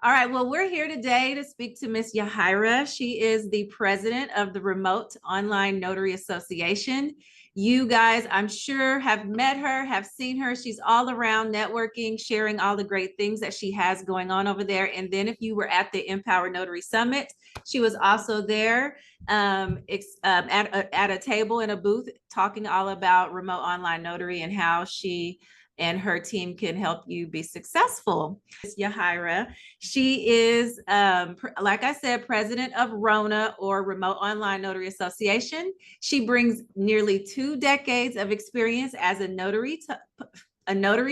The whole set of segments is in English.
All right, well, we're here today to speak to Miss Yahaira. She is the president of the Remote Online Notary Association. You guys, I'm sure, have met her, have seen her. She's all around networking, sharing all the great things that she has going on over there. And then if you were at the Empower Notary Summit, she was also there at a table in a booth talking all about remote online notary and how she and her team can help you be successful. Yahaira. She is, like I said, president of Rona, or Remote Online Notary Association. She brings nearly 2 decades of experience as a notary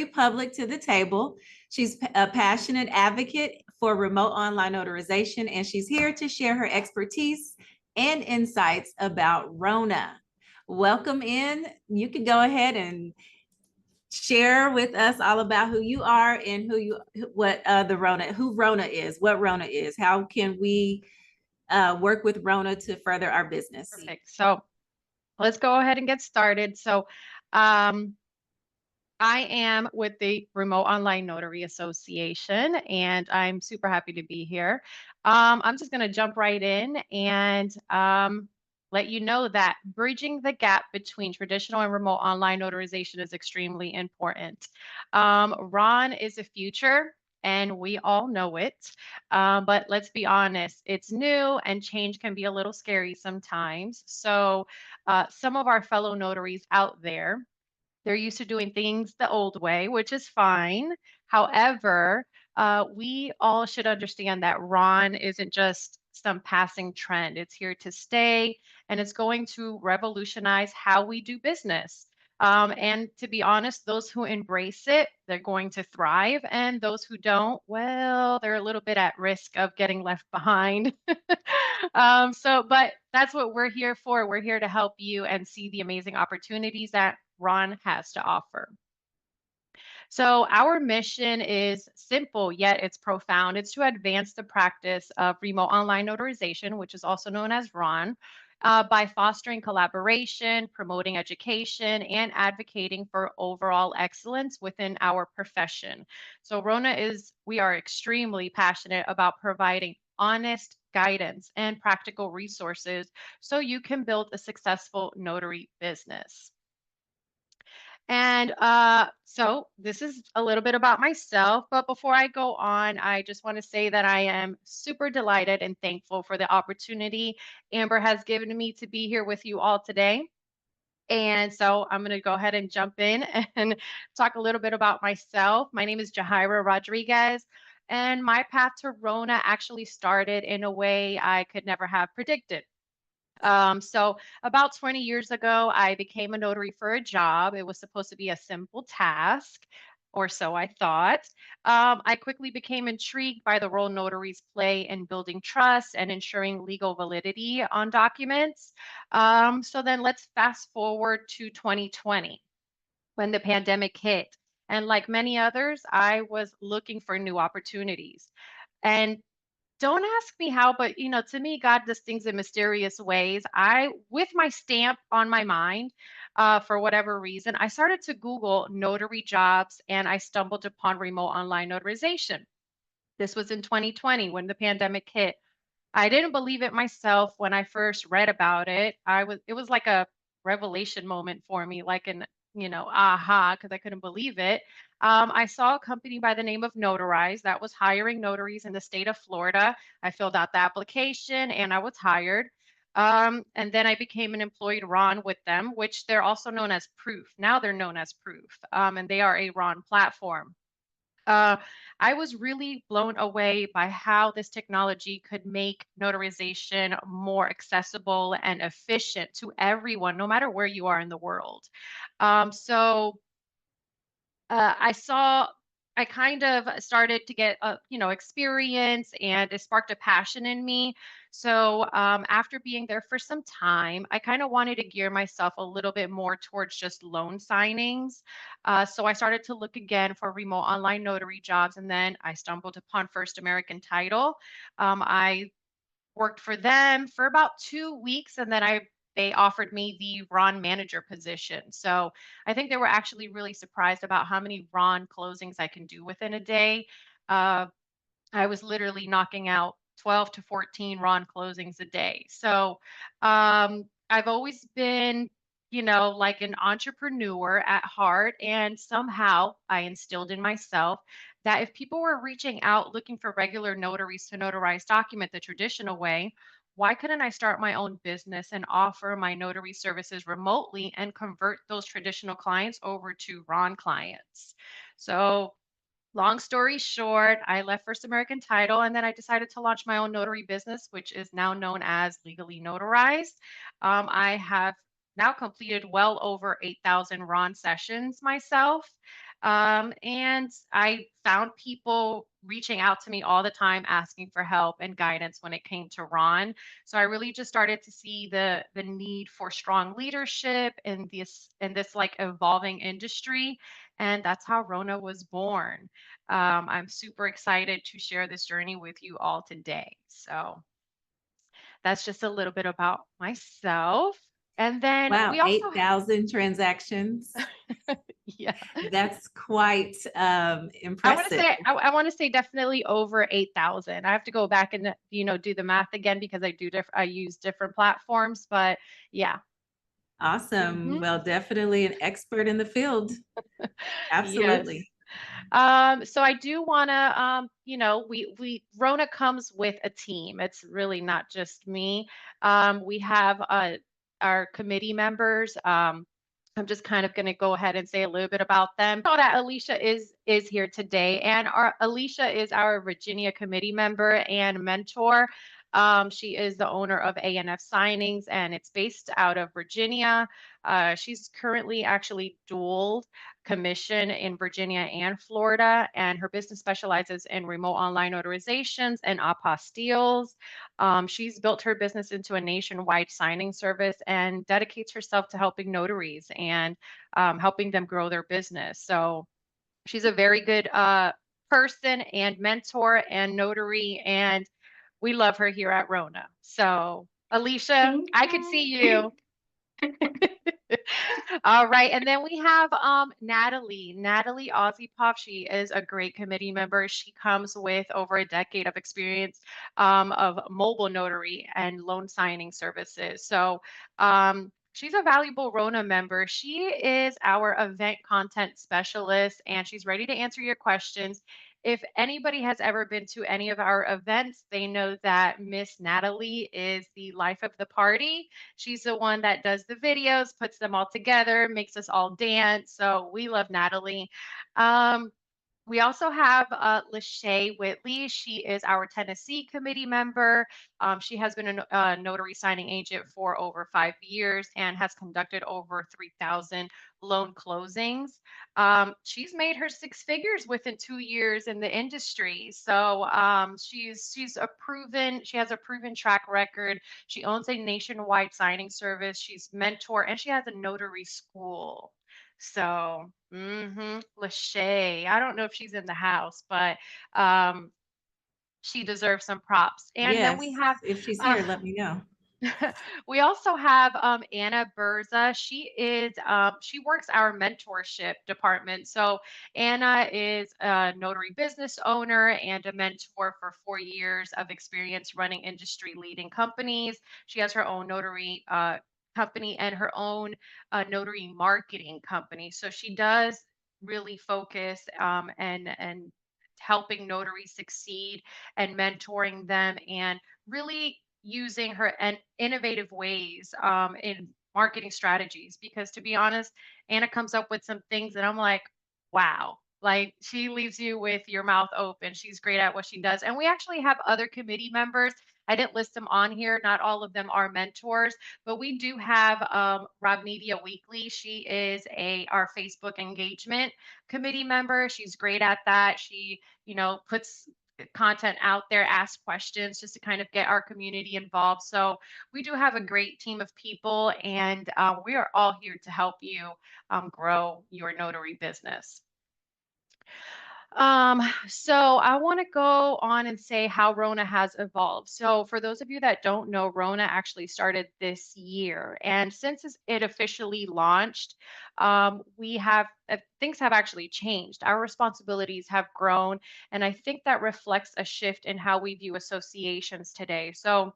public to the table. She's a passionate advocate for remote online notarization, and she's here to share her expertise and insights about Rona. Welcome in. You can go ahead and share with us all about who you are and who Rona is, what Rona is. How can we work with Rona to further our business? Perfect. So let's go ahead and get started. So I am with the Remote Online Notary Association, and I'm super happy to be here. I'm just going to jump right in and let you know that bridging the gap between traditional and remote online notarization is extremely important. Ron is the future, and we all know it. But let's be honest, it's new and change can be a little scary sometimes. So, some of our fellow notaries out there, they're used to doing things the old way, which is fine. However, we all should understand that Ron isn't just some passing trend. It's here to stay, and it's going to revolutionize how we do business. And to be honest, those who embrace it, they're going to thrive. And those who don't, well, they're a little bit at risk of getting left behind. But that's what we're here for. We're here to help you and see the amazing opportunities that Ron has to offer. So, our mission is simple, yet it's profound. It's to advance the practice of remote online notarization, which is also known as RON, by fostering collaboration, promoting education, and advocating for overall excellence within our profession. So, we are extremely passionate about providing honest guidance and practical resources so you can build a successful notary business. And so this is a little bit about myself. But before I go on, I just want to say that I am super delighted and thankful for the opportunity Amber has given me to be here with you all today. And so I'm going to go ahead and jump in and talk a little bit about myself. My name is Yahaira Rodriguez, and my path to Rona actually started in a way I could never have predicted. So about 20 years ago, I became a notary for a job. It was supposed to be a simple task, or so I thought. I quickly became intrigued by the role notaries play in building trust and ensuring legal validity on documents. So then let's fast forward to 2020 when the pandemic hit. And like many others, I was looking for new opportunities. And don't ask me how, but to me, God does things in mysterious ways. With my stamp on my mind, for whatever reason, I started to Google notary jobs and I stumbled upon remote online notarization. This was in 2020 when the pandemic hit. I didn't believe it myself when I first read about it. It was like a revelation moment for me, like an, aha, because I couldn't believe it. I saw a company by the name of Notarize that was hiring notaries in the state of Florida. I filled out the application and I was hired. And then I became an employed Ron with them, which they're also known as Proof. Now they're known as Proof, and they are a Ron platform. Uh, I was really blown away by how this technology could make notarization more accessible and efficient to everyone, no matter where you are in the world. So I saw, I kind of started to get, experience, and it sparked a passion in me. So after being there for some time, I kind of wanted to gear myself a little bit more towards just loan signings. So I started to look again for remote online notary jobs, and then I stumbled upon First American Title. I worked for them for about 2 weeks, and then they offered me the Ron manager position. So I think they were actually really surprised about how many Ron closings I can do within a day. Uh, I was literally knocking out 12 to 14 Ron closings a day. So I've always been, like an entrepreneur at heart. And somehow I instilled in myself that if people were reaching out looking for regular notaries to notarize document the traditional way, why couldn't I start my own business and offer my notary services remotely and convert those traditional clients over to Ron clients? So long story short, I left First American Title and then I decided to launch my own notary business, which is now known as Legally Notarized. I have now completed well over 8,000 Ron sessions myself. And I found people reaching out to me all the time asking for help and guidance when it came to Ron. So I really just started to see the need for strong leadership in this like evolving industry. And that's how Rona was born. I'm super excited to share this journey with you all today. So that's just a little bit about myself. And then Wow, we also, 8,000 transactions. yeah, That's quite I want to impressive. say, I want to say definitely over 8,000. I have to go back and, do the math again because I use different platforms, but yeah. Awesome. Hmm. Well, definitely an expert in the field. Yes. Absolutely. So I do want to, we Rona comes with a team. It's really not just me. We have our committee members. I'm just kind of going to go ahead and say a little bit about them. So that Alicia is here today, and our Alicia is our Virginia committee member and mentor. She is the owner of ANF Signings, and it's based out of Virginia. She's currently actually dual commission in Virginia and Florida, and her business specializes in remote online notarizations and apostilles. She's built her business into a nationwide signing service and dedicates herself to helping notaries and helping them grow their business. So she's a very good person and mentor and notary, and we love her here at Rona. So, Alicia, Thank I could see you. you. All right. And then we have Natalie. Natalie Aussie Pop. She is a great committee member. She comes with over a decade of experience of mobile notary and loan signing services. So she's a valuable Rona member. She is our event content specialist and she's ready to answer your questions. If anybody has ever been to any of our events, they know that Miss Natalie is the life of the party. She's the one that does the videos, puts them all together, makes us all dance. So we love Natalie. Um, we also have Lachey Whitley. She is our Tennessee committee member. She has been a notary signing agent for over 5 years and has conducted over 3,000 loan closings. She's made her six figures within 2 years in the industry. So she has a proven track record. She owns a nationwide signing service. She's mentor and she has a notary school. So, Lachey. I don't know if she's in the house, but um, she deserves some props. And then we Yes. have If she's uh, here, let me know. we also have Anna Berza. She works our mentorship department. So Anna is a notary business owner and a mentor for 4 years of experience running industry leading companies. She has her own notary company and her own notary marketing company. So she does really focus and helping notaries succeed and mentoring them and really using her and innovative ways in marketing strategies because to be honest, Anna comes up with some things that I'm like, wow, like she leaves you with your mouth open. She's great at what she does. And we actually have other committee members. I didn't list them on here. Not all of them are mentors, but we do have Rob Media Weekly. She is our Facebook engagement committee member. She's great at that. She, puts content out there, ask questions just to kind of get our community involved. So we do have a great team of people, and we are all here to help you grow your notary business. So I want to go on and say how Rona has evolved. So for those of you that don't know, Rona actually started this year, and since it officially launched, we have things have actually changed. Our responsibilities have grown, and I think that reflects a shift in how we view associations today. So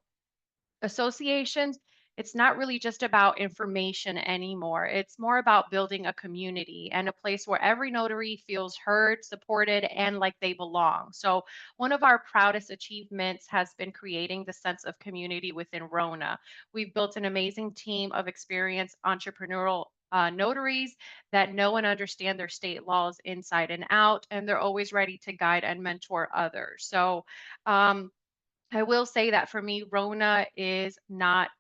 associations, it's not really just about information anymore. It's more about building a community and a place where every notary feels heard, supported, and like they belong. So, one of our proudest achievements has been creating the sense of community within Rona. We've built an amazing team of experienced entrepreneurial notaries that know and understand their state laws inside and out, and they're always ready to guide and mentor others. So, I will say that for me, Rona is not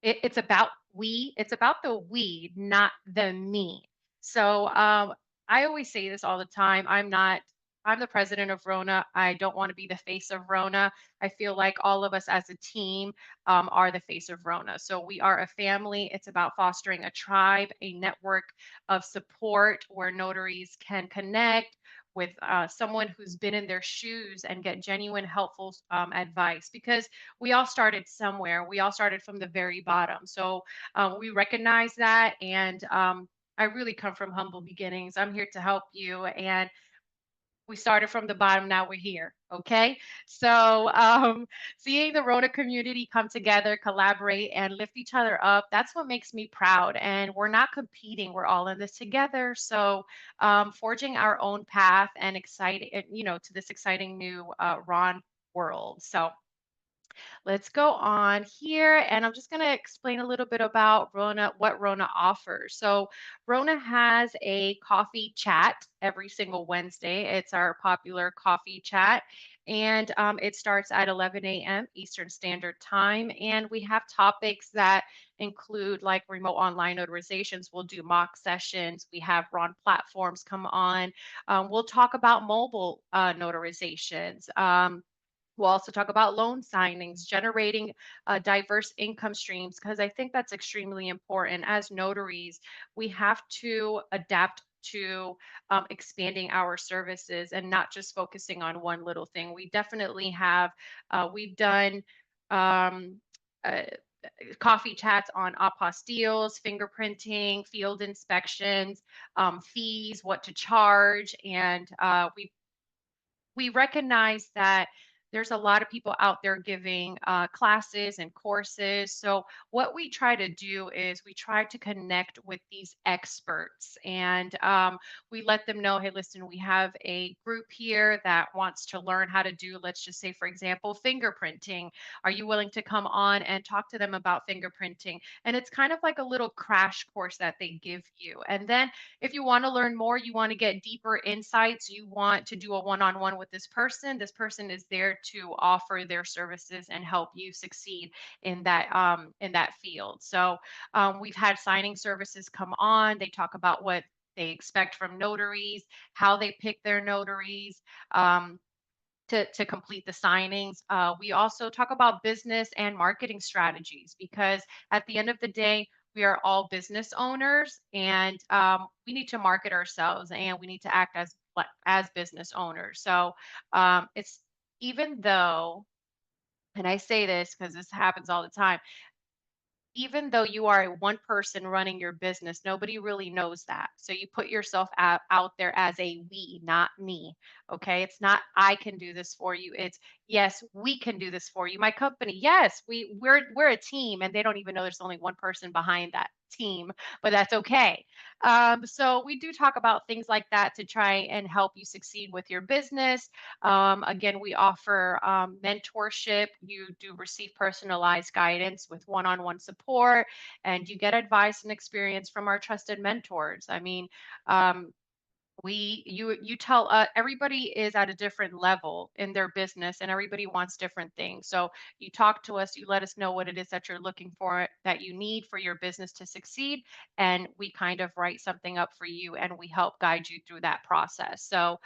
it's about we, it's about the we, not the me. So I always say this all the time. I'm the president of Rona. I don't want to be the face of Rona. I feel like all of us as a team are the face of Rona. So we are a family. It's about fostering a tribe, a network of support where notaries can connect with someone who's been in their shoes and get genuine, helpful advice because we all started somewhere. We all started from the very bottom. So we recognize that. And I really come from humble beginnings. I'm here to help you. And we started from the bottom. Now we're here. Okay. So seeing the Rona community come together, collaborate, and lift each other up, that's what makes me proud. And we're not competing. We're all in this together. So forging our own path and excited, to this exciting new Ron world. So let's go on here, and I'm just going to explain a little bit about Rona, what Rona offers. So, Rona has a coffee chat every single Wednesday. It's our popular coffee chat, and it starts at 11 a.m. Eastern Standard Time. And we have topics that include like remote online notarizations. We'll do mock sessions. We have Ron platforms come on. We'll talk about mobile notarizations. We'll also talk about loan signings, generating diverse income streams, because I think that's extremely important. As notaries, we have to adapt to expanding our services and not just focusing on one little thing. We definitely have, we've done um, uh, coffee chats on apostilles, fingerprinting, field inspections, fees, what to charge, and we recognize that there's a lot of people out there giving classes and courses. So, what we try to do is we try to connect with these experts and we let them know, hey, listen, we have a group here that wants to learn how to do, let's just say, for example, fingerprinting. Are you willing to come on and talk to them about fingerprinting? And it's kind of like a little crash course that they give you. And then if you want to learn more, you want to get deeper insights, you want to do a one-on-one with this person is there to offer their services and help you succeed in that field. So we've had signing services come on. They talk about what they expect from notaries, how they pick their notaries. To complete the signings. We also talk about business and marketing strategies because at the end of the day, we are all business owners and we need to market ourselves and we need to act as business owners. So it's even though, and I say this because this happens all the time, even though you are a one person running your business, nobody really knows that. So you put yourself out there as a we, not me. Okay. It's not I can do this for you. It's yes, we can do this for you. My company, yes, we're a team, and they don't even know there's only one person behind that team, but that's okay. So we do talk about things like that to try and help you succeed with your business. Again, we offer mentorship. You do receive personalized guidance with one on one support, and you get advice and experience from our trusted mentors. I mean, you tell everybody is at a different level in their business and everybody wants different things, so you talk to us, you let us know what it is that you're looking for, that you need for your business to succeed, and we kind of write something up for you and we help guide you through that process. So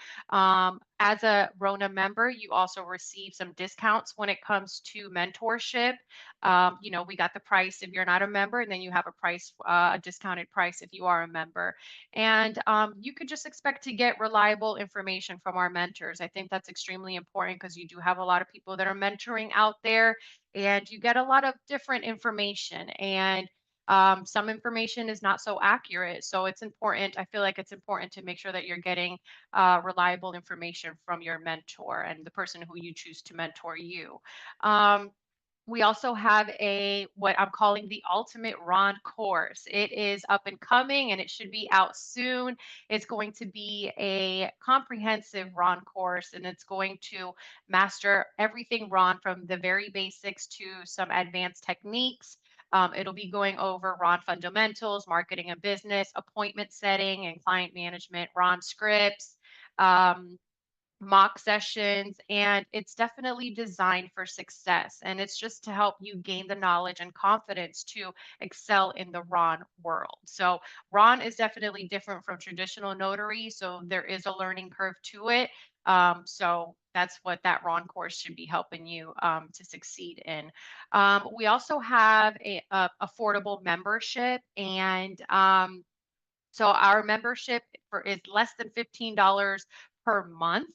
as a Rona member, you also receive some discounts when it comes to mentorship. We got the price if you're not a member, and then you have a discounted price if you are a member, and you could just expect to get reliable information from our mentors. I think that's extremely important because you do have a lot of people that are mentoring out there, and you get a lot of different information. And some information is not so accurate. So it's important. I feel like it's important to make sure that you're getting reliable information from your mentor and the person who you choose to mentor you. Um, we also have a what I'm calling the Ultimate Ron course. It is up and coming and it should be out soon. It's going to be a comprehensive Ron course and it's going to master everything Ron from the very basics to some advanced techniques. It'll be going over Ron fundamentals, marketing and business, appointment setting and client management, Ron scripts, um, mock sessions, and it's definitely designed for success. And it's just to help you gain the knowledge and confidence to excel in the Ron world. So, Ron is definitely different from traditional notary. So, there is a learning curve to it. So, that's what that Ron course should be helping you to succeed in. We also have a affordable membership, and so our membership is less than $15 per month.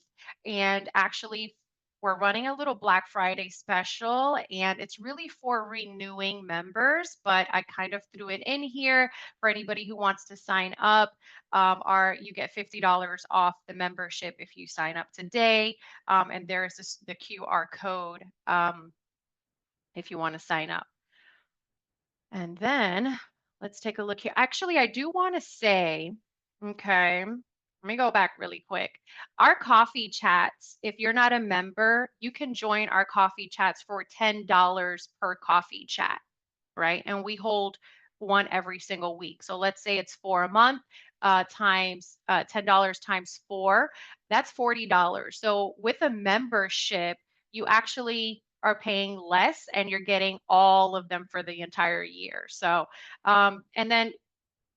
And actually, we're running a little Black Friday special, and it's really for renewing members. But I kind of threw it in here for anybody who wants to sign up. You get $50 off the membership if you sign up today. And there is the QR code if you want to sign up. And then let's take a look here. Actually, I do want to say, okay, let me go back really quick. Our coffee chats, if you're not a member, you can join our coffee chats for $10 per coffee chat, right? And we hold one every single week. So let's say it's for a month times $10 times four, that's $40. So with a membership, you actually are paying less and you're getting all of them for the entire year. So, and then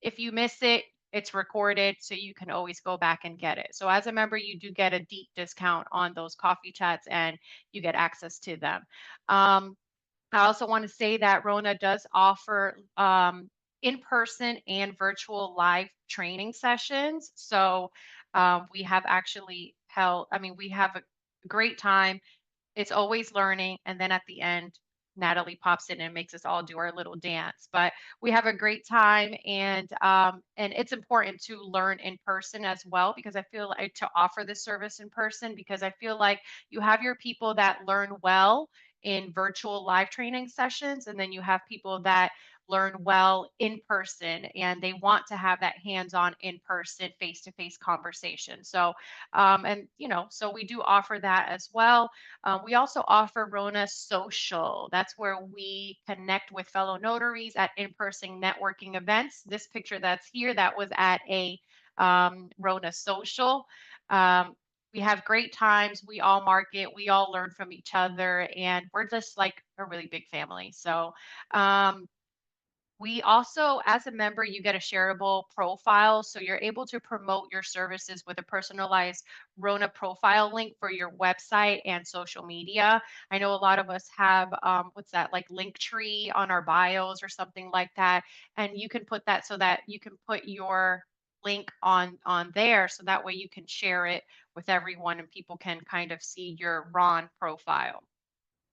if you miss it, it's recorded, so you can always go back and get it. So as a member, you do get a deep discount on those coffee chats and you get access to them. Um, I also want to say that Rona does offer in-person and virtual live training sessions. So we have actually held, I mean, we have a great time. It's always learning, and then at the end, Natalie pops in and makes us all do our little dance. But we have a great time, and it's important to learn in person as well because I feel like to offer this service in person because I feel like you have your people that learn well in virtual live training sessions, and then you have people that learn well in person and they want to have that hands-on in person face-to-face conversation. So and so we do offer that as well. We also offer Rona Social. That's where we connect with fellow notaries at in-person networking events. This picture that's here, that was at a Rona Social. Um, we have great times. We all market. We all learn from each other, and we're just like a really big family. So um, we also, as a member, you get a shareable profile. So you're able to promote your services with a personalized Rona profile link for your website and social media. I know a lot of us have, what's that, like Linktree on our bios or something like that. And you can put that so that you can put your link on there so that way you can share it with everyone and people can kind of see your Ron profile.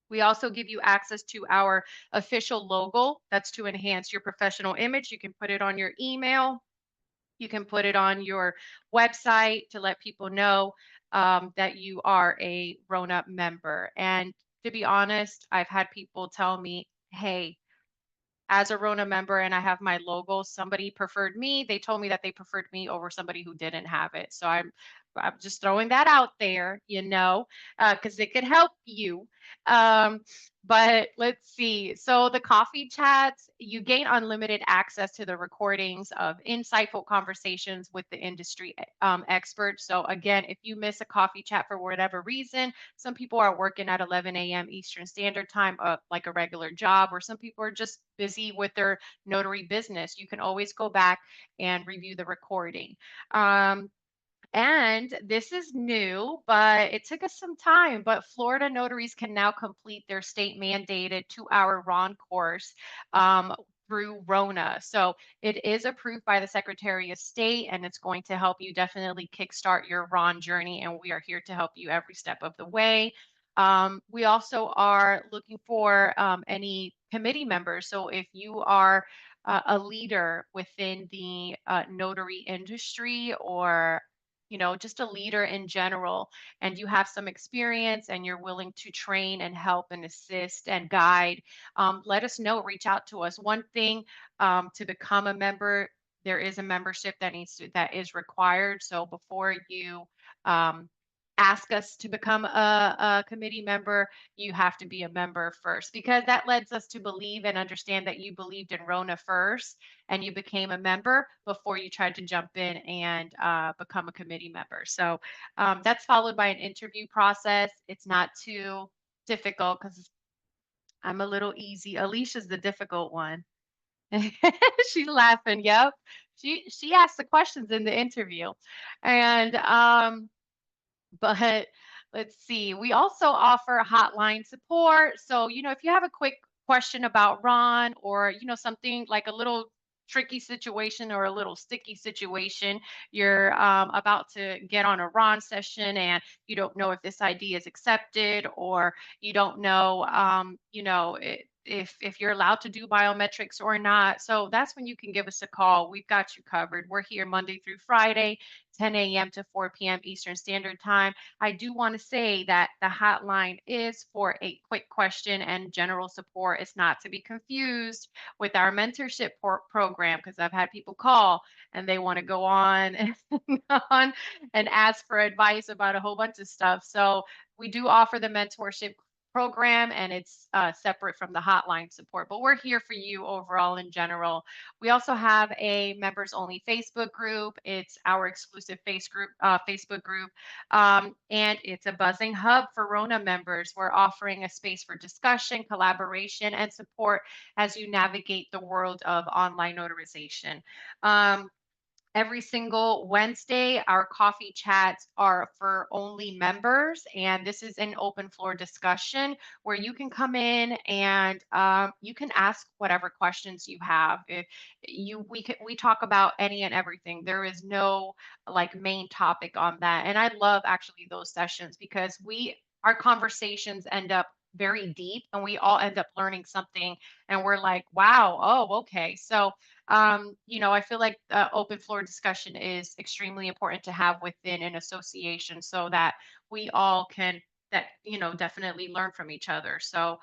We also give you access to our official logo. That's to enhance your professional image. You can put it on your email. You can put it on your website to let people know that you are a Rona member. And to be honest, I've had people tell me, hey, as a Rona member and I have my logo, somebody preferred me. They told me that they preferred me over somebody who didn't have it. So I'm just throwing that out there, because it could help you. Um, but let's see. So the coffee chats, you gain unlimited access to the recordings of insightful conversations with the industry experts. So again, if you miss a coffee chat for whatever reason, some people are working at 11 a.m. Eastern Standard Time, like a regular job, or some people are just busy with their notary business. You can always go back and review the recording. And this is new, but it took us some time. But Florida notaries can now complete their state mandated 2-hour Ron course through Rona. So it is approved by the Secretary of State, and it's going to help you definitely kickstart your RON journey. And we are here to help you every step of the way. We also are looking for any committee members. So if you are a leader within the notary industry, or just a leader in general, and you have some experience and you're willing to train and help and assist and guide, let us know. Reach out to us. One thing, to become a member, there is a membership that is required. So before you um, ask us to become a committee member, you have to be a member first, because that lets us to believe and understand that you believed in Rona first and you became a member before you tried to jump in and become a committee member. So that's followed by an interview process. It's not too difficult because I'm a little easy. Alicia's the difficult one. She's laughing. Yep. She asked the questions in the interview. And but let's see. We also offer hotline support. So, if you have a quick question about Ron, or, something like a little tricky situation or a little sticky situation, you're about to get on a Ron session and you don't know if this ID is accepted, or you don't know, if you're allowed to do biometrics or not. So that's when you can give us a call. We've got you covered. We're here Monday through Friday, 10 a.m. to 4 p.m. Eastern Standard Time. I do want to say that the hotline is for a quick question and general support. It's not to be confused with our mentorship program, because I've had people call and they want to go on and on and ask for advice about a whole bunch of stuff. So we do offer the mentorship program, and it's separate from the hotline support, but we're here for you overall in general. We also have a members only Facebook group. It's our exclusive Facebook group, and it's a buzzing hub for Rona members. We're offering a space for discussion, collaboration, and support as you navigate the world of online notarization. Every single Wednesday, our coffee chats are for only members, and this is an open floor discussion where you can come in and you can ask whatever questions you have. If we talk about any and everything. There is no like main topic on that, and I love actually those sessions, because our conversations end up very deep, and we all end up learning something, and we're like, wow, oh, okay. So I feel like open floor discussion is extremely important to have within an association, so that we all can definitely learn from each other. So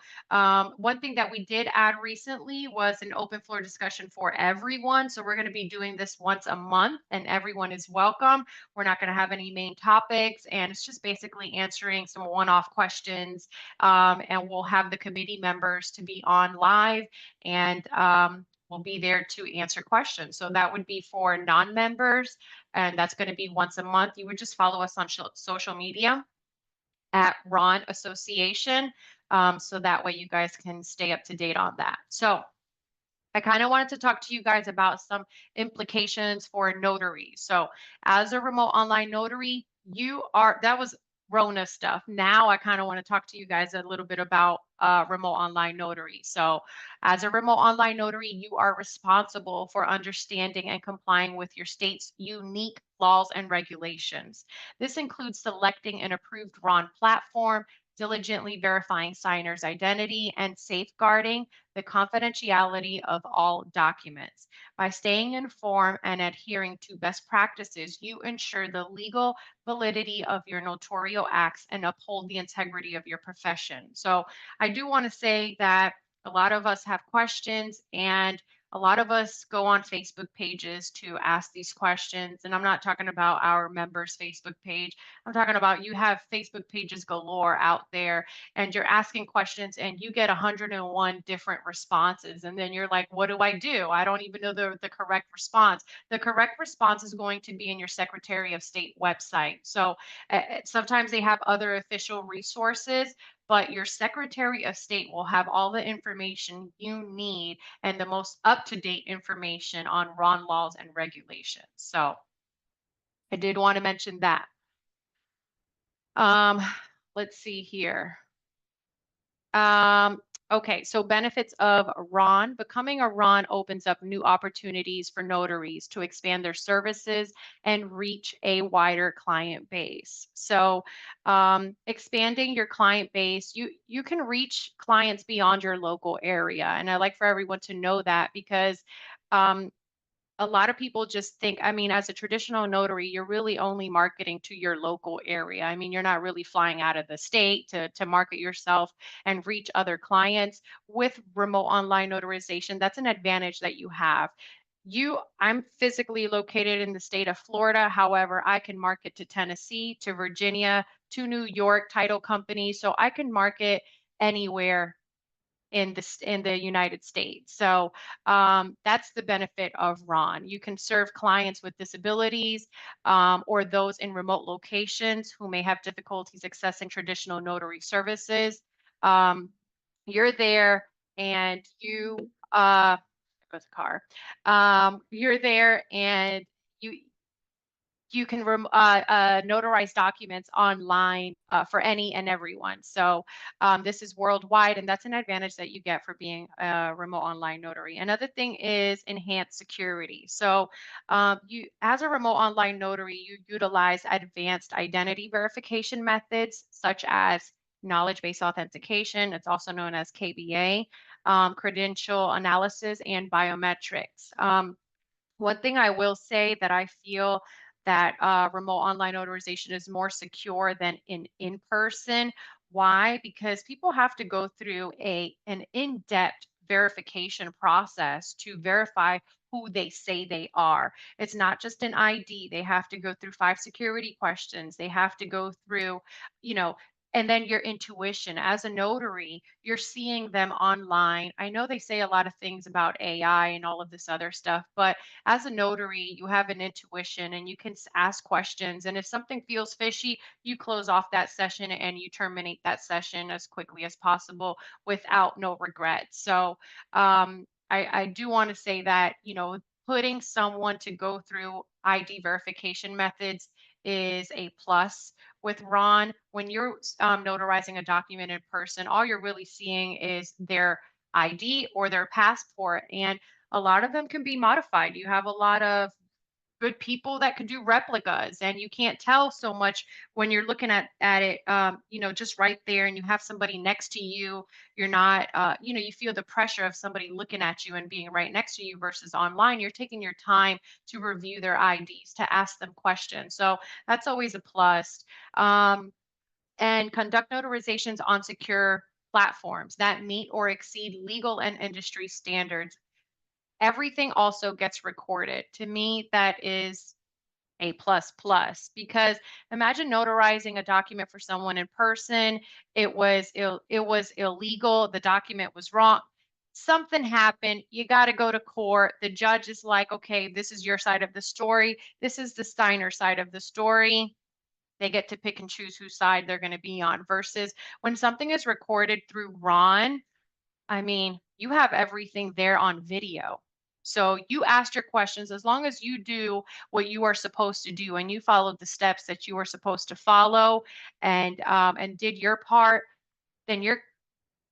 one thing that we did add recently was an open floor discussion for everyone. So we're going to be doing this once a month, and everyone is welcome. We're not going to have any main topics, and it's just basically answering some one-off questions. And we'll have the committee members to be on live, and will be there to answer questions. So that would be for non-members, and that's going to be once a month. You would just follow us on social media at Ron Association, so that way you guys can stay up to date on that. So I kind of wanted to talk to you guys about some implications for notaries. So as a remote online notary, that was Rona stuff. Now I kind of want to talk to you guys a little bit about remote online notary. So as a remote online notary, you are responsible for understanding and complying with your state's unique laws and regulations. This includes selecting an approved RON platform, diligently verifying signer's identity, and safeguarding the confidentiality of all documents. By staying informed and adhering to best practices, you ensure the legal validity of your notarial acts and uphold the integrity of your profession. So, I do want to say that a lot of us have questions, and a lot of us go on Facebook pages to ask these questions. And I'm not talking about our members' Facebook page. I'm talking about, you have Facebook pages galore out there, and you're asking questions and you get 101 different responses. And then you're like, what do I do? I don't even know the correct response. The correct response is going to be in your Secretary of State website. So sometimes they have other official resources, but your Secretary of State will have all the information you need and the most up-to-date information on RON laws and regulations. So I did want to mention that. Um, let's see here. Okay, so benefits of RON. Becoming a RON opens up new opportunities for notaries to expand their services and reach a wider client base. So, expanding your client base, you can reach clients beyond your local area, and I like for everyone to know that because um, a lot of people just think, I mean, as a traditional notary, you're really only marketing to your local area. I mean, you're not really flying out of the state to market yourself and reach other clients. With remote online notarization, that's an advantage that you have. I'm physically located in the state of Florida. However, I can market to Tennessee, to Virginia, to New York title companies. So I can market anywhere in the United States. So that's the benefit of Ron. You can serve clients with disabilities or those in remote locations who may have difficulties accessing traditional notary services. Um, you're there and there goes a car. You're there and you can notarize documents online for any and everyone. So this is worldwide, and that's an advantage that you get for being a remote online notary. Another thing is enhanced security. So as a remote online notary, you utilize advanced identity verification methods such as knowledge-based authentication. It's also known as KBA, credential analysis, and biometrics. One thing I will say that I feel that remote online notarization is more secure than in person. Why? Because people have to go through an in-depth verification process to verify who they say they are. It's not just an ID. They have to go through 5 security questions. They have to go through, you know, and then your intuition as a notary, you're seeing them online. I know they say a lot of things about AI and all of this other stuff, but as a notary, you have an intuition and you can ask questions. And if something feels fishy, you close off that session and you terminate that session as quickly as possible without no regrets. So I do want to say that, putting someone to go through ID verification methods is a plus. With Ron, when you're notarizing a document in person, all you're really seeing is their ID or their passport. And a lot of them can be modified. You have a lot of good people that can do replicas, and you can't tell so much when you're looking at it, just right there, and you have somebody next to you. You're not, you feel the pressure of somebody looking at you and being right next to you versus online. You're taking your time to review their IDs, to ask them questions. So that's always a plus. Um, and conduct notarizations on secure platforms that meet or exceed legal and industry standards. Everything also gets recorded. To me, that is a plus plus because imagine notarizing a document for someone in person. It was illegal. The document was wrong. Something happened. You got to go to court. The judge is like, okay, this is your side of the story. This is the Steiner side of the story. They get to pick and choose whose side they're going to be on versus when something is recorded through Ron. I mean, you have everything there on video. So you asked your questions. As long as you do what you are supposed to do and you followed the steps that you were supposed to follow and did your part, then your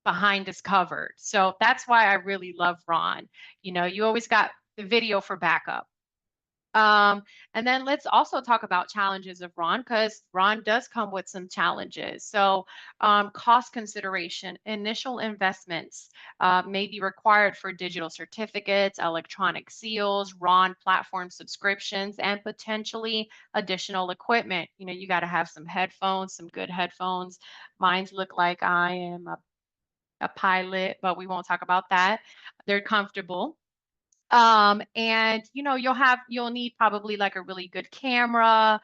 behind is covered. So that's why I really love Ron. You always got the video for backup. Um, and then let's also talk about challenges of Ron because Ron does come with some challenges. So, cost consideration, initial investments may be required for digital certificates, electronic seals, Ron platform subscriptions, and potentially additional equipment. You got to have some headphones, some good headphones. Mine's look like I am a pilot, but we won't talk about that. They're comfortable. And you'll need probably like a really good camera,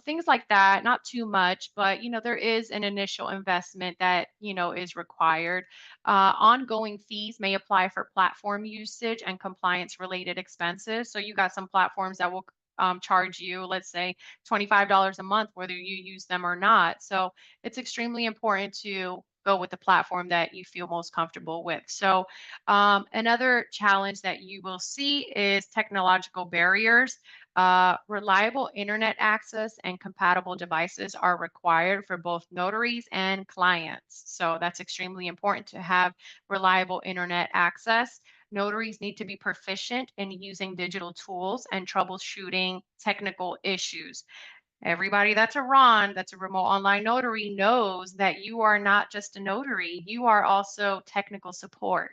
things like that, not too much, but there is an initial investment that is required. Ongoing fees may apply for platform usage and compliance related expenses. So you got some platforms that will charge you, let's say, $25 a month, whether you use them or not. So it's extremely important to go with the platform that you feel most comfortable with. So, another challenge that you will see is technological barriers. Reliable internet access and compatible devices are required for both notaries and clients. So, that's extremely important to have reliable internet access. Notaries need to be proficient in using digital tools and troubleshooting technical issues. Everybody that's a Ron, that's a remote online notary, knows that you are not just a notary, you are also technical support.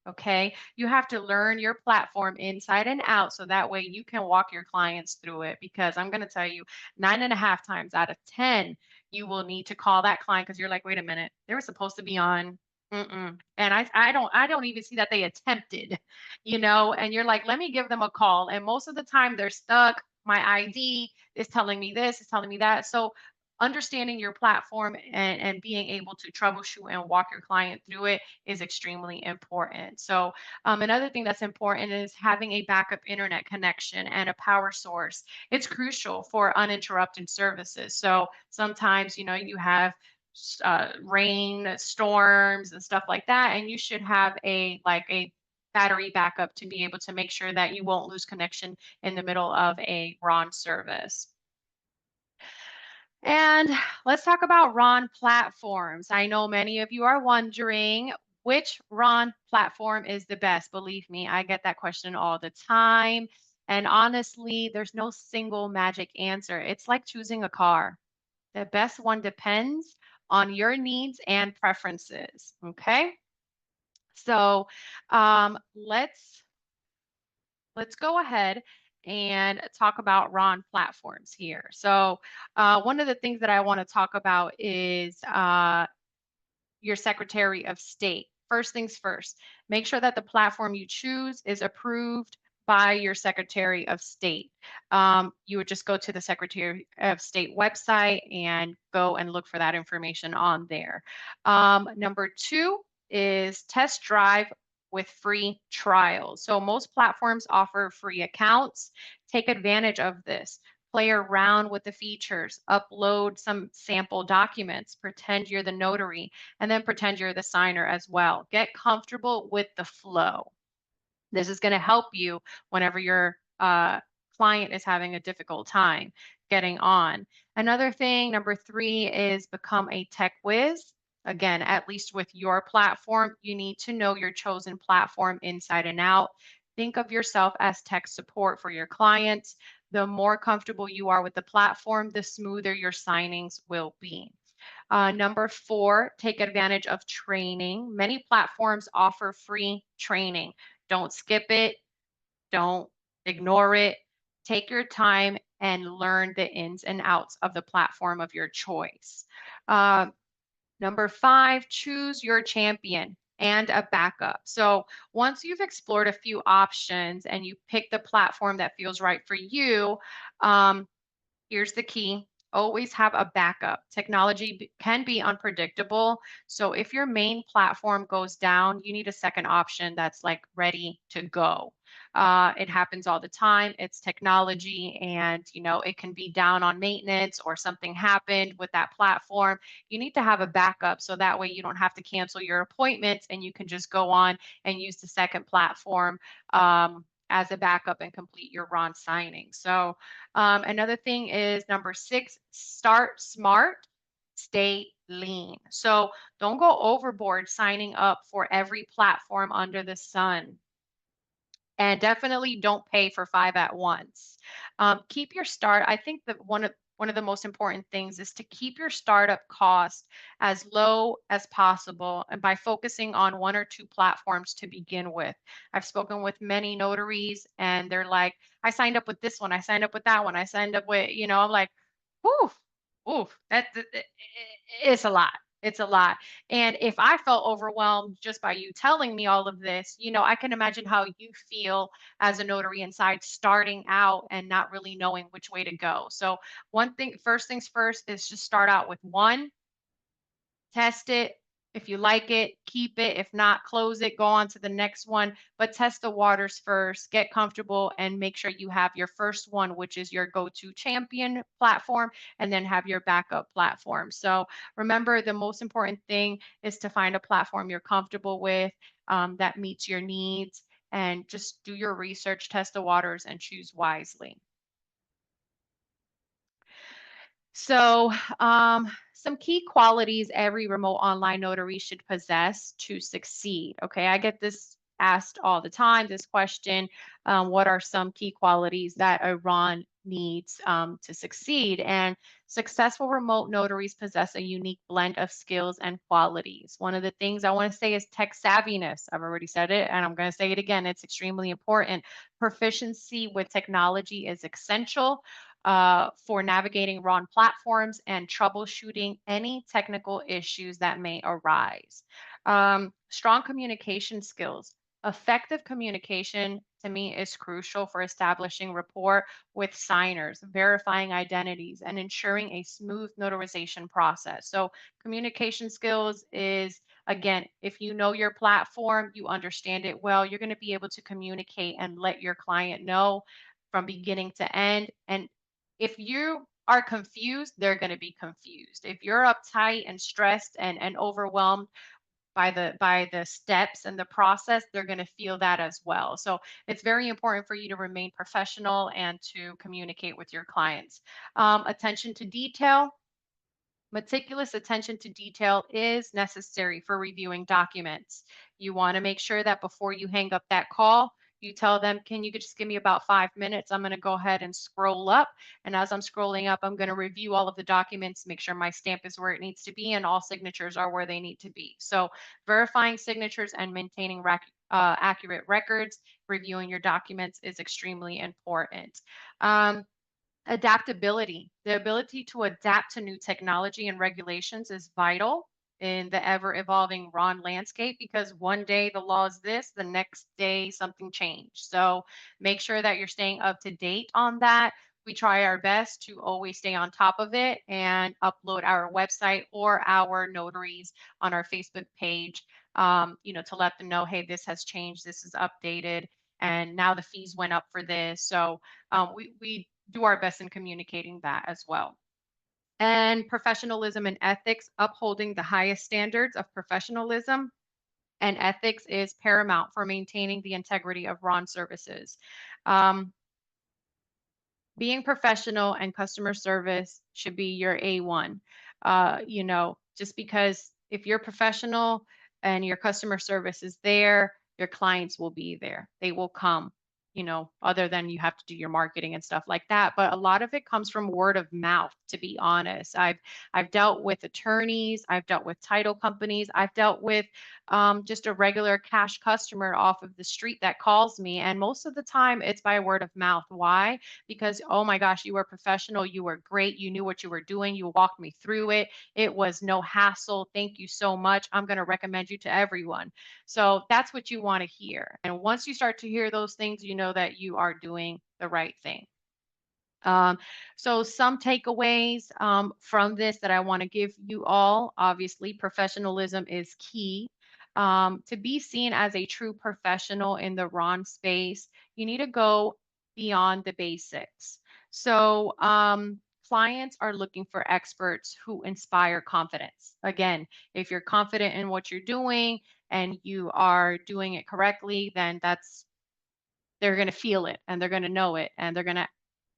Okay. You have to learn your platform inside and out so that way you can walk your clients through it. Because I'm going to tell you, 9.5 times out of 10, you will need to call that client because you're like, wait a minute, they were supposed to be on. Mm-mm. And I don't even see that they attempted, and you're like, let me give them a call. And most of the time they're stuck. My ID is telling me this, is telling me that. So understanding your platform and being able to troubleshoot and walk your client through it is extremely important. So another thing that's important is having a backup internet connection and a power source. It's crucial for uninterrupted services. So sometimes, you have rain, storms, and stuff like that, and you should have a battery backup to be able to make sure that you won't lose connection in the middle of a RON service. And let's talk about RON platforms. I know many of you are wondering which RON platform is the best. Believe me, I get that question all the time. And honestly, there's no single magic answer. It's like choosing a car. The best one depends on your needs and preferences. Okay. So let's go ahead and talk about RON platforms here. So one of the things that I want to talk about is your Secretary of State. First things first, make sure that the platform you choose is approved by your Secretary of State. You would just go to the Secretary of State website and go and look for that information on there. Number two is test drive with free trials. So most platforms offer free accounts. Take advantage of this. Play around with the features, upload some sample documents, pretend you're the notary, and then pretend you're the signer as well. Get comfortable with the flow. This is going to help you whenever your client is having a difficult time getting on. Another thing, number three, is become a tech whiz. Again, at least with your platform, you need to know your chosen platform inside and out. Think of yourself as tech support for your clients. The more comfortable you are with the platform, the smoother your signings will be. Number four, take advantage of training. Many platforms offer free training. Don't skip it. Don't ignore it. Take your time and learn the ins and outs of the platform of your choice. Uh, Number five, choose your champion and a backup. So once you've explored a few options and you pick the platform that feels right for you, um, here's the key. Always have a backup. Technology can be unpredictable. So if your main platform goes down, you need a second option that's like ready to go. It happens all the time. It's technology, and it can be down on maintenance or something happened with that platform. You need to have a backup so that way you don't have to cancel your appointments and you can just go on and use the second platform as a backup and complete your RON signing. So another thing is number six, start smart, stay lean. So don't go overboard signing up for every platform under the sun. And definitely don't pay for five at once. Keep your start. I think that one of the most important things is to keep your startup cost as low as possible, and by focusing on one or two platforms to begin with. I've spoken with many notaries, and they're like, "I signed up with this one. I signed up with that one. I signed up with," I'm like, "Whew, oof, it's a lot." It's a lot. And if I felt overwhelmed just by you telling me all of this, I can imagine how you feel as a notary inside starting out and not really knowing which way to go. So, one thing, first things first, is just start out with one, test it. If you like it, keep it. If not, close it, go on to the next one. But test the waters first, get comfortable, and make sure you have your first one, which is your go to champion platform, and then have your backup platform. So remember, the most important thing is to find a platform you're comfortable with, that meets your needs, and just do your research, test the waters, and choose wisely. So, some key qualities every remote online notary should possess to succeed. Okay, I get this asked all the time. This question: what are some key qualities that a RON needs to succeed? And successful remote notaries possess a unique blend of skills and qualities. One of the things I want to say is tech savviness. I've already said it, and I'm going to say it again. It's extremely important. Proficiency with technology is essential for navigating RON platforms and troubleshooting any technical issues that may arise. Strong communication skills. Effective communication to me is crucial for establishing rapport with signers, verifying identities, and ensuring a smooth notarization process. So, communication skills is, again, if you know your platform, you understand it well, you're going to be able to communicate and let your client know from beginning to end. And if you are confused, they're going to be confused. If you're uptight and stressed and overwhelmed by the steps and the process, they're going to feel that as well. So it's very important for you to remain professional and to communicate with your clients. Attention to detail. Meticulous attention to detail is necessary for reviewing documents. You want to make sure that before you hang up that call, you tell them, can you just give me about 5 minutes? I'm going to go ahead and scroll up. And as I'm scrolling up, I'm going to review all of the documents, make sure my stamp is where it needs to be and all signatures are where they need to be. So verifying signatures and maintaining accurate records, reviewing your documents is extremely important. Um, Adaptability. The ability to adapt to new technology and regulations is vital in the ever evolving RON landscape because one day the law is this, the next day something changed. So make sure that you're staying up to date on that. We try our best to always stay on top of it and upload our website or our notaries on our Facebook page, to let them know, hey, this has changed, this is updated, and now the fees went up for this. So we do our best in communicating that as well. And professionalism and ethics, upholding the highest standards of professionalism and ethics is paramount for maintaining the integrity of RON services. Um, Being professional and customer service should be your A1. Just because if you're professional and your customer service is there, your clients will be there. They will come, other than you have to do your marketing and stuff like that. But a lot of it comes from word of mouth, to be honest. I've dealt with attorneys, I've dealt with title companies, I've dealt with just a regular cash customer off of the street that calls me. And most of the time it's by word of mouth. Why? Because, oh my gosh, you were professional, you were great, you knew what you were doing, you walked me through it. It was no hassle. Thank you so much. I'm going to recommend you to everyone. So that's what you want to hear. And once you start to hear those things, you know that you are doing the right thing. Um, so some takeaways from this that I want to give you all, obviously, professionalism is key. To be seen as a true professional in the RON space, you need to go beyond the basics. So clients are looking for experts who inspire confidence. Again, if you're confident in what you're doing and you are doing it correctly, then they're going to feel it and they're going to know it and they're going to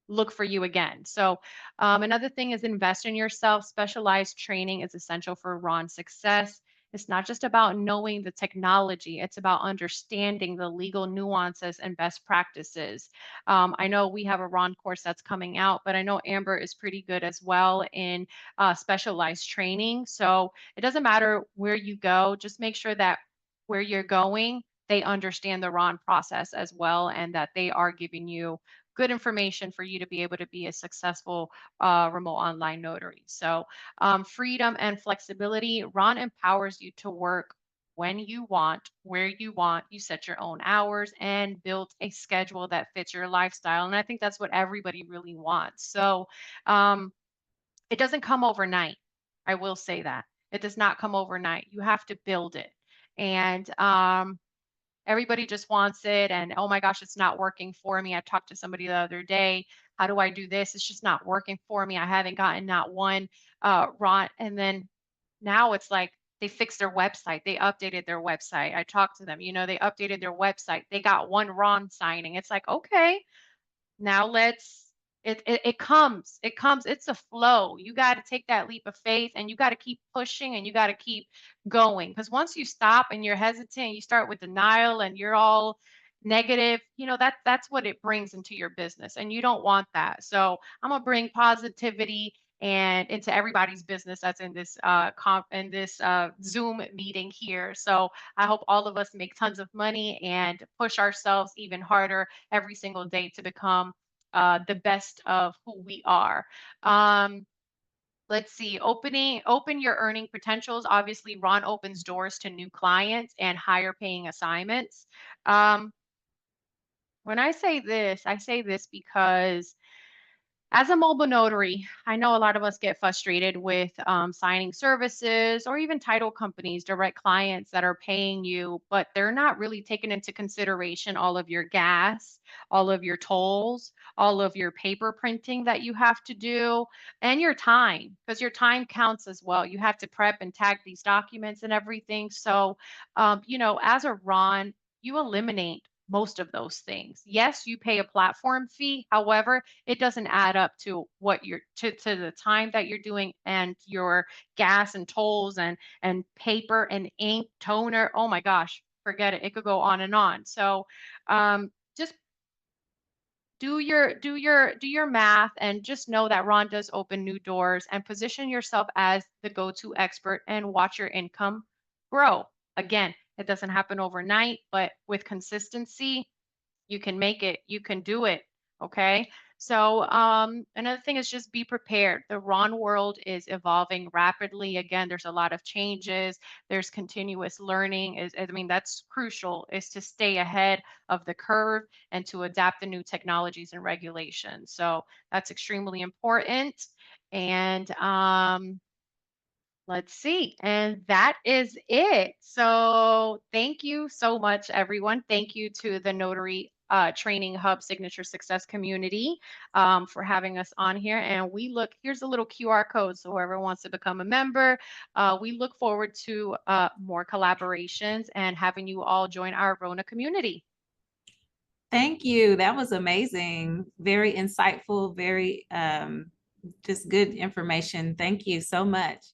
look for you again. So, another thing is invest in yourself. Specialized training is essential for RON success. It's not just about knowing the technology, it's about understanding the legal nuances and best practices. I know we have a RON course that's coming out, but I know Amber is pretty good as well in specialized training. So, it doesn't matter where you go, just make sure that where you're going, they understand the RON process as well and that they are giving you good information for you to be able to be a successful remote online notary. So, freedom and flexibility. RON empowers you to work when you want, where you want. You set your own hours and build a schedule that fits your lifestyle. And I think that's what everybody really wants. So, it doesn't come overnight. I will say that. It does not come overnight. You have to build it. And everybody just wants it. And oh my gosh, it's not working for me. I talked to somebody the other day. How do I do this? It's just not working for me. I haven't gotten not one Ron. And then now it's like they fixed their website. They updated their website. I talked to them, they updated their website. They got one Ron signing. It's like, okay, now it comes, it's a flow. You got to take that leap of faith and you got to keep pushing and you got to keep going, because once you stop and you're hesitant, you start with denial and you're all negative, that's what it brings into your business, and you don't want that. So I'm gonna bring positivity and into everybody's business that's in this Zoom meeting here. So I hope all of us make tons of money and push ourselves even harder every single day to become the best of who we are. Um, let's see, open your earning potentials. Obviously, Ron opens doors to new clients and higher paying assignments. Um, when I say this because as a mobile notary, I know a lot of us get frustrated with signing services or even title companies, direct clients that are paying you, but they're not really taking into consideration all of your gas, all of your tolls, all of your paper printing that you have to do, and your time, because your time counts as well. You have to prep and tag these documents and everything. So, as a Ron, you eliminate most of those things. Yes, you pay a platform fee. However, it doesn't add up to what you're to the time that you're doing and your gas and tolls and paper and ink toner. Oh my gosh, forget it. It could go on and on. So just do your math and just know that Ron does open new doors, and position yourself as the go-to expert and watch your income grow. Again, it doesn't happen overnight, but with consistency, you can make it, you can do it. Okay. So another thing is just be prepared. The Ron world is evolving rapidly. Again, there's a lot of changes. There's continuous learning. That's crucial, is to stay ahead of the curve and to adapt the new technologies and regulations. So that's extremely important. And let's see. And that is it. So thank you so much, everyone. Thank you to the Notary Training Hub Signature Success community for having us on here. And here's a little QR code. So whoever wants to become a member, we look forward to more collaborations and having you all join our Rona community. Thank you. That was amazing. Very insightful, very just good information. Thank you so much.